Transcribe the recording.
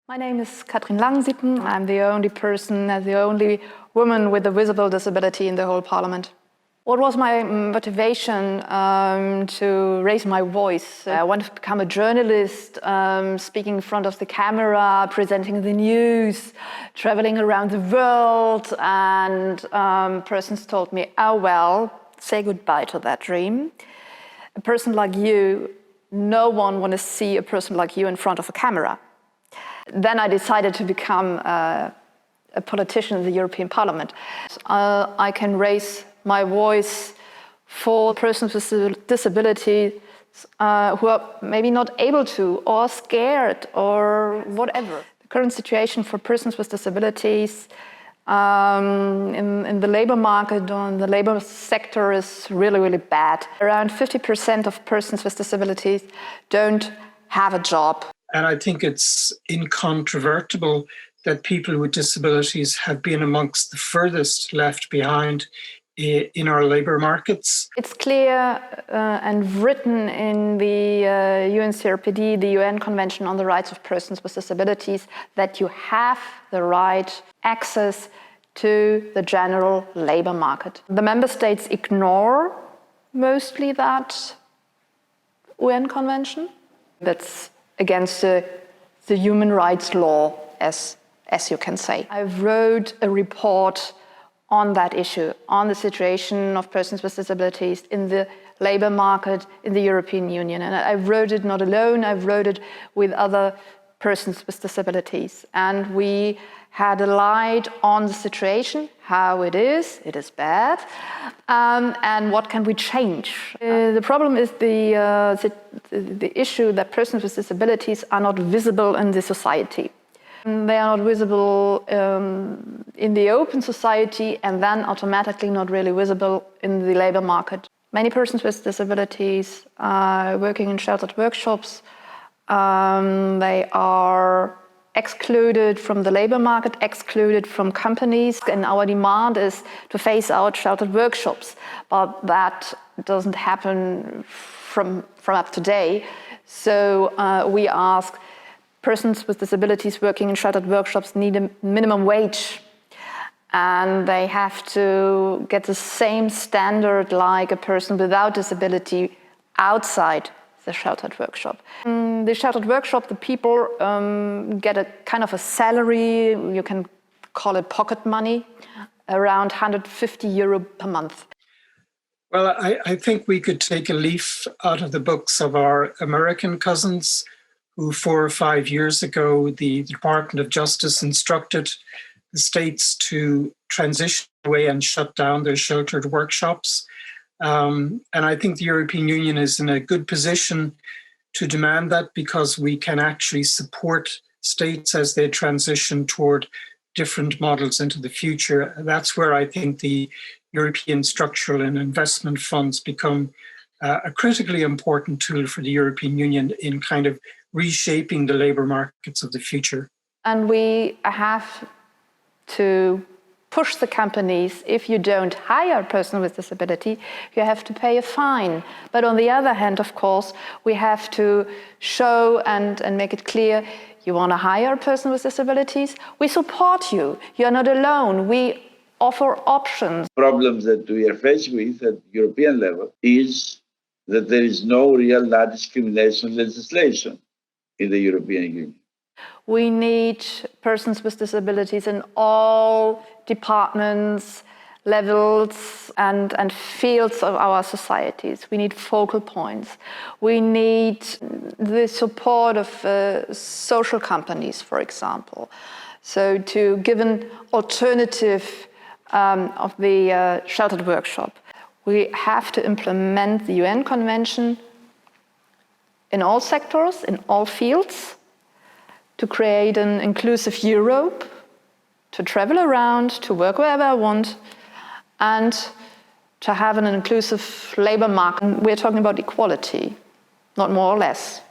My name is Katrin Langensiepen. I'm the only person, the only woman with a visible disability in the whole parliament. What was my motivation to raise my voice? I wanted to become a journalist, speaking in front of the camera, presenting the news, traveling around the world, and persons told me, oh well, say goodbye to that dream. A person like you, no one wants to see a person like you in front of a camera. Then I decided to become a politician in the European Parliament. I can raise my voice for persons with disabilities who are maybe not able to, or scared, or whatever. The current situation for persons with disabilities in the labor market or in the labor sector is really, really bad. Around 50% of persons with disabilities don't have a job. And I think it's incontrovertible that people with disabilities have been amongst the furthest left behind in our labour markets. It's clear and written in the UN-CRPD, the UN Convention on the Rights of Persons with Disabilities, that you have the right access to the general labour market. The member states ignore mostly that UN Convention. That's against the human rights law, as you can say. I wrote a report on that issue, on the situation of persons with disabilities in the labour market in the European Union. And I wrote it not alone, I wrote it with other persons with disabilities. And we had a light on the situation, how it is bad, and what can we change. The problem is the issue that persons with disabilities are not visible in the society. They are not visible in the open society and then automatically not really visible in the labour market. Many persons with disabilities are working in sheltered workshops. They are excluded from the labour market, excluded from companies, and our demand is to phase out sheltered workshops. But that doesn't happen from up to today. So we ask, persons with disabilities working in sheltered workshops need a minimum wage, and they have to get the same standard like a person without disability outside the sheltered workshop. In the sheltered workshop, the people get a kind of a salary, you can call it pocket money, around €150 per month. Well, I think we could take a leaf out of the books of our American cousins who 4 or 5 years ago, the Department of Justice instructed the states to transition away and shut down their sheltered workshops. And I think the European Union is in a good position to demand that, because we can actually support states as they transition toward different models into the future. That's where I think the European structural and investment funds become a critically important tool for the European Union in kind of reshaping the labour markets of the future. And we have to push the companies. If you don't hire a person with disability, you have to pay a fine. But on the other hand, of course, we have to show and make it clear, you want to hire a person with disabilities? We support you. You are not alone. We offer options. Problems that we are faced with at European level is that there is no real non-discrimination legislation in the European Union. We need persons with disabilities in all departments, levels and fields of our societies. We need focal points. We need the support of social companies, for example. So to give an alternative of the sheltered workshop. We have to implement the UN Convention in all sectors, in all fields, to create an inclusive Europe, to travel around, to work wherever I want, and to have an inclusive labour market. We're talking about equality, not more or less.